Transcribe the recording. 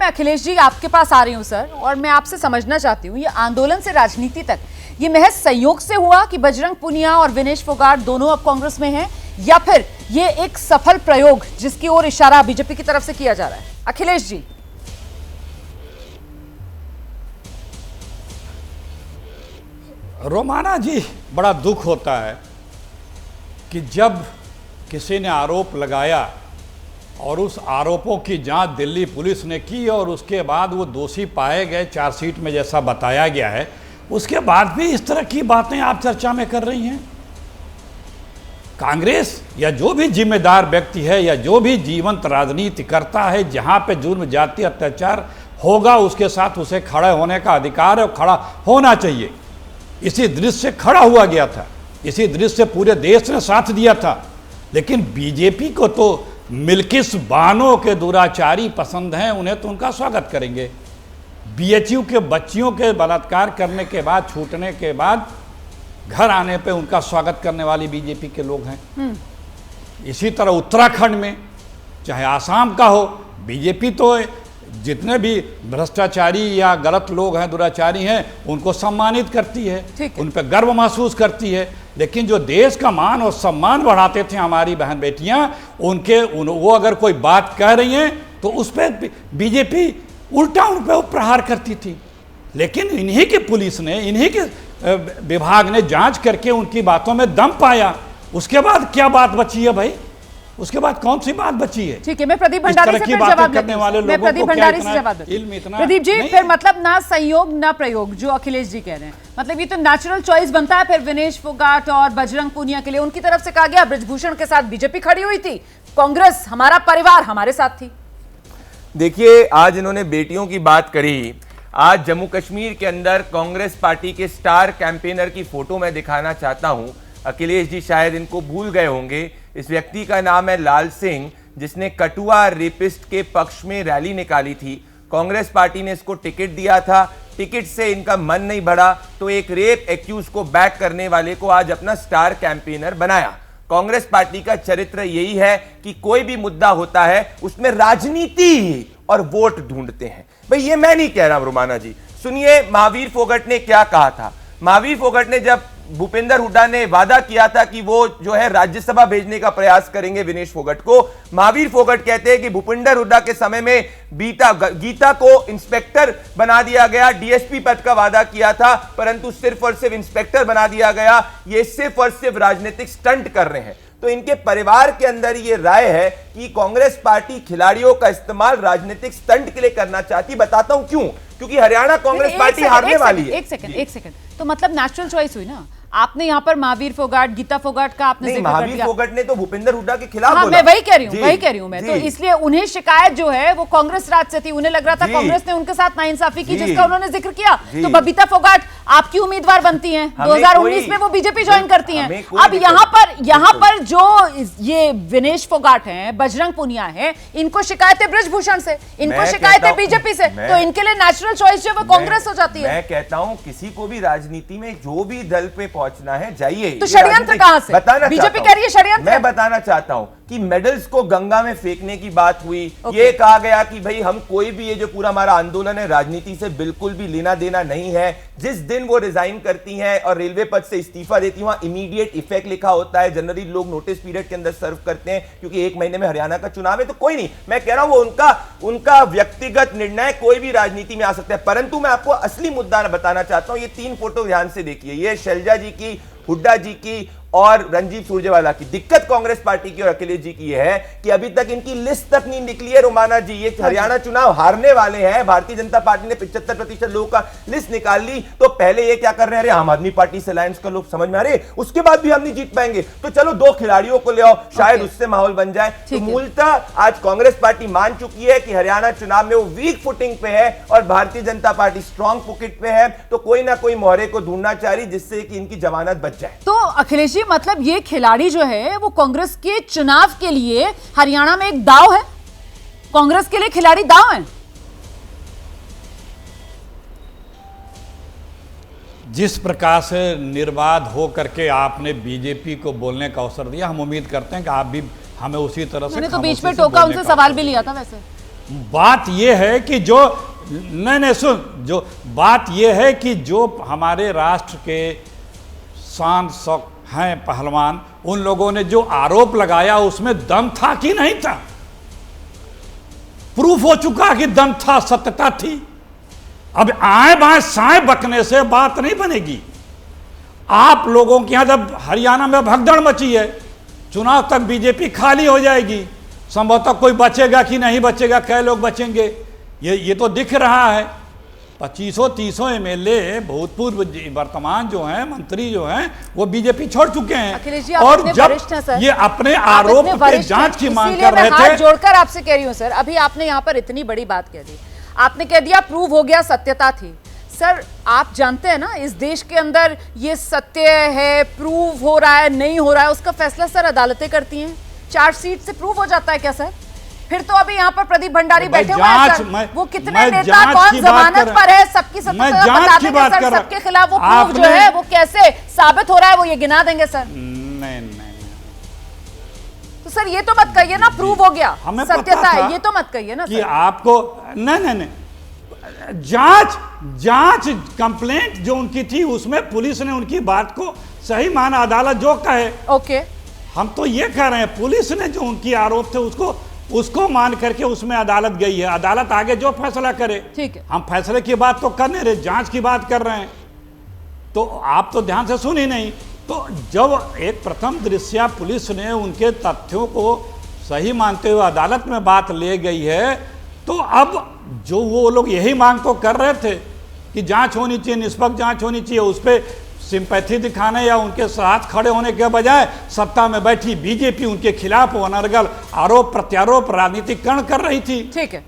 मैं अखिलेश जी आपके पास आ रही हूं सर, और मैं आपसे समझना चाहती हूं ये आंदोलन से राजनीति तक ये महज संयोग से हुआ कि बजरंग पुनिया और विनेश फोगाट दोनों अब कांग्रेस में हैं, या फिर ये एक सफल प्रयोग जिसकी ओर इशारा बीजेपी की तरफ से किया जा रहा है? अखिलेश जी। रोमाना जी, बड़ा दुख होता है कि जब किसी ने आरोप लगाया और उस आरोपों की जांच दिल्ली पुलिस ने की और उसके बाद वो दोषी पाए गए चार्जशीट में जैसा बताया गया है, उसके बाद भी इस तरह की बातें आप चर्चा में कर रही हैं। कांग्रेस या जो भी जिम्मेदार व्यक्ति है या जो भी जीवंत राजनीति करता है, जहां पे जुर्म जाति अत्याचार होगा उसके साथ उसे खड़े होने का अधिकार है और खड़ा होना चाहिए। इसी दृश्य से खड़ा हुआ गया था, इसी दृश्य से पूरे देश ने साथ दिया था। लेकिन बीजेपी को तो मिल्किस बानों के दुराचारी पसंद हैं, उन्हें तो उनका स्वागत करेंगे। बीएचयू के बच्चियों के बलात्कार करने के बाद, छूटने के बाद घर आने पे उनका स्वागत करने वाली बीजेपी के लोग हैं। इसी तरह उत्तराखंड में, चाहे आसाम का हो, बीजेपी तो जितने भी भ्रष्टाचारी या गलत लोग हैं, दुराचारी हैं, उनको सम्मानित करती है, उन पर गर्व महसूस करती है। लेकिन जो देश का मान और सम्मान बढ़ाते थे हमारी बहन बेटियां, वो अगर कोई बात कह रही हैं तो उस पर बीजेपी उल्टा उन पर प्रहार करती थी। लेकिन इन्हीं की पुलिस ने, इन्हीं के विभाग ने जांच करके उनकी बातों में दम पाया। उसके बाद क्या बात बची है भाई? उसके बाद कौन सी बात बची है? ठीक है, मैं प्रदीप भंडारी से जवाब करने वाले लोगों को प्रदीप जी, फिर मतलब ना संयोग ना प्रयोग जो अखिलेश जी कह रहे हैं, मतलब ये तो नेचुरल चॉइस बनता है। फिर विनेश फोगाट और बजरंग पुनिया के लिए उनकी तरफ से कहा गया, ब्रजभूषण के साथ बीजेपी खड़ी हुई थी, कांग्रेस हमारा परिवार हमारे साथ थी। देखिए, आज इन्होंने बेटियों की बात करी। आज जम्मू कश्मीर के अंदर कांग्रेस पार्टी के स्टार कैंपेनर की फोटो मैं दिखाना चाहता हूं। अखिलेश जी शायद इनको भूल गए होंगे। इस व्यक्ति का नाम है लाल सिंह, जिसने कठुआ रेपिस्ट के पक्ष में रैली निकाली थी। कांग्रेस पार्टी ने इसको टिकट दिया था, टिकट से इनका मन नहीं बढ़ा तो एक रेप एक्यूज को बैक करने वाले को आज अपना स्टार कैंपेनर बनाया। कांग्रेस पार्टी का चरित्र यही है कि कोई भी मुद्दा होता है उसमें राजनीति और वोट ढूंढते हैं। भाई ये मैं नहीं कह रहा हूं रोमाना जी, सुनिए महावीर फोगाट ने क्या कहा था। महावीर फोगाट ने, जब भूपेंद्र हुड्डा ने वादा किया था कि वो जो है राज्यसभा भेजने का प्रयास करेंगे विनेश फोगाट को, महावीर फोगाट कहते हैं कि भूपेंद्र हुड्डा के समय में गीता को इंस्पेक्टर बना दिया गया, डीएसपी पद का वादा किया था, परंतु सिर्फ और सिर्फ इंस्पेक्टर बना दिया गया। ये सिर्फ और सिर्फ राजनीतिक स्टंट कर रहे हैं। तो इनके परिवार के अंदर ये राय है कि कांग्रेस पार्टी खिलाड़ियों का इस्तेमाल राजनीतिक स्टंट के लिए करना चाहती। बताता हूं क्यों, क्योंकि हरियाणा कांग्रेस पार्टी हारने वाली है। एक सेकंड, तो मतलब नेचुरल चॉइस हुई ना। आपने यहाँ पर महावीर फोगाट, गीता फोगाट का आपने जिक्र कर दिया। महावीर फोगाट ने तो भूपेंद्र हुड्डा के खिलाफ बोला। मैं वही कह रही हूँ मैं तो, इसलिए उन्हें शिकायत जो है वो कांग्रेस राज से थी। उन्हें लग रहा था कांग्रेस ने उनके साथ नाइंसाफी की, जिसका उन्होंने जिक्र किया। तो बबीता फोगाट आपकी उम्मीदवार बनती हैं, 2019 में वो बीजेपी ज्वाइन करती हैं। अब यहाँ पर जो ये विनेश फोगाट हैं, बजरंग पुनिया है, इनको शिकायत है ब्रजभूषण से, इनको शिकायत है बीजेपी से, तो इनके लिए नेचुरल चॉइस जो वो कांग्रेस हो जाती है। मैं कहता हूँ किसी को भी राजनीति में जो भी दल पे पहुंचना है जाइए। तो षड्यंत्र कहां से? बीजेपी कह रही है षड्यंत्र। मैं बताना चाहता हूं कि मेडल्स को गंगा में फेंकने की बात हुई। ये कहा गया कि भाई हम कोई भी, ये जो पूरा हमारा आंदोलन है राजनीति से बिल्कुल भी लेना देना नहीं है। जिस दिन वो रिजाइन करती हैं और रेलवे पद से इस्तीफा देती, वहां इमीडिएट इफेक्ट लिखा होता है। जनरली लोग नोटिस पीरियड के अंदर सर्व करते हैं, क्योंकि 1 महीने में हरियाणा का चुनाव है। तो कोई नहीं, मैं कह रहा हूं वो उनका व्यक्तिगत निर्णय, कोई भी राजनीति में आ सकता है। परंतु मैं आपको असली मुद्दा बताना चाहता हूं। ये 3 फोटो ध्यान से देखिए, ये शैलजा जी की, हुड्डा जी की और रणजीत सुरजेवाला की। दिक्कत कांग्रेस पार्टी की और अखिलेश जी की है कि अभी तक इनकी लिस्ट तक नहीं निकली है। रोमाना जी, ये हरियाणा चुनाव हारने वाले हैं। भारतीय जनता पार्टी ने 75% लोगों का लिस्ट निकाल ली, तो पहले ये क्या कर रहे हैं, अरे आम आदमी पार्टी से अलायंस कर लो, समझ में आ रही है, उसके बाद भी हम नहीं जीत पाएंगे, तो चलो 2 खिलाड़ियों को ले आओ, शायद उससे माहौल बन जाए। तो मूलतः आज कांग्रेस पार्टी मान चुकी है कि हरियाणा चुनाव में वो वीक फुटिंग पे है और Bharatiya Janata party strong footing पे है। तो कोई ना कोई मोहरे को ढूंढना चाह रही जिससे कि इनकी जमानत बच जाए। तो अखिलेश जी, मतलब ये खिलाड़ी जो है वो कांग्रेस के चुनाव के लिए हरियाणा में एक दांव है, कांग्रेस के लिए खिलाड़ी दांव है। जिस प्रकार से निर्बाध हो करके आपने बीजेपी को बोलने का अवसर दिया, हम उम्मीद करते हैं कि आप भी हमें उसी तरह से। मैंने तो बीच में टोका, उनसे सवाल भी लिया था वैसे। बात यह है कि जो नहीं सुन, जो बात यह है कि जो हमारे राष्ट्र के शान शौक हैं पहलवान, उन लोगों ने जो आरोप लगाया उसमें दम था कि नहीं था? प्रूफ हो चुका कि दम था, सत्यता थी। अब आए बाएं साए बकने से बात नहीं बनेगी। आप लोगों के यहां जब हरियाणा में भगदड़ मची है, चुनाव तक बीजेपी खाली हो जाएगी, संभवतः कोई बचेगा कि नहीं बचेगा, कै लोग बचेंगे, ये तो दिख रहा है। 2500-30 एमएलए भूतपूर्व वर्तमान जो हैं मंत्री जो हैं वो बीजेपी छोड़ चुके अखिलेश जी, हैं। आप और इतने जब वरिष्ठ हैं, सर। ये अपने आप आरोप इतने के वरिष्ठ जांच की हैं, मांग इसीलिए कर मैं रहे हाथ थे। जोड़कर आपसे कह रही हूं सर, अभी आपने यहां पर इतनी बड़ी बात कह दी, आपने कह दिया प्रूव हो गया, सत्यता थी। सर आप जानते हैं ना, इस देश के अंदर ये सत्य है, प्रूव हो रहा है नहीं हो रहा है, उसका फैसला सर अदालतें करती हैं। चार्जशीट से प्रूव हो जाता है क्या सर? फिर तो अभी यहाँ पर प्रदीप भंडारी बैठे हुए हैं सर, वो कितने नेता कौन जमानत पर है, सबकी सबके खिलाफ वो प्रूफ जो है वो कैसे साबित हो रहा है, वो ये गिना देंगे सर। नहीं, तो सर ये तो मत कहिए ना प्रूव हो गया, सत्यता है, ये तो मत कहिए ना कि आपको नहीं, जांच कंप्लेंट जो उनकी थी उसमें पुलिस ने उनकी बात को सही माना, अदालत जो कहे। ओके, हम तो ये कह रहे हैं पुलिस ने जो उनकी आरोप थे उसको मान करके उसमें अदालत गई है, अदालत आगे जो फैसला करे। ठीक है, हम फैसले की बात तो कर नहीं रहे, जांच की बात कर रहे हैं। तो आप तो ध्यान से सुनी नहीं। तो जब एक प्रथम दृष्टया पुलिस ने उनके तथ्यों को सही मानते हुए अदालत में बात ले गई है, तो अब जो वो लोग यही मांग तो कर रहे थे कि जांच होनी चाहिए, निष्पक्ष जांच होनी चाहिए, उस पर सिंपैथी दिखाने या उनके साथ खड़े होने के बजाय सत्ता में बैठी बीजेपी उनके खिलाफ अनर्गल आरोप प्रत्यारोप राजनीतिकरण कर रही थी। ठीक है।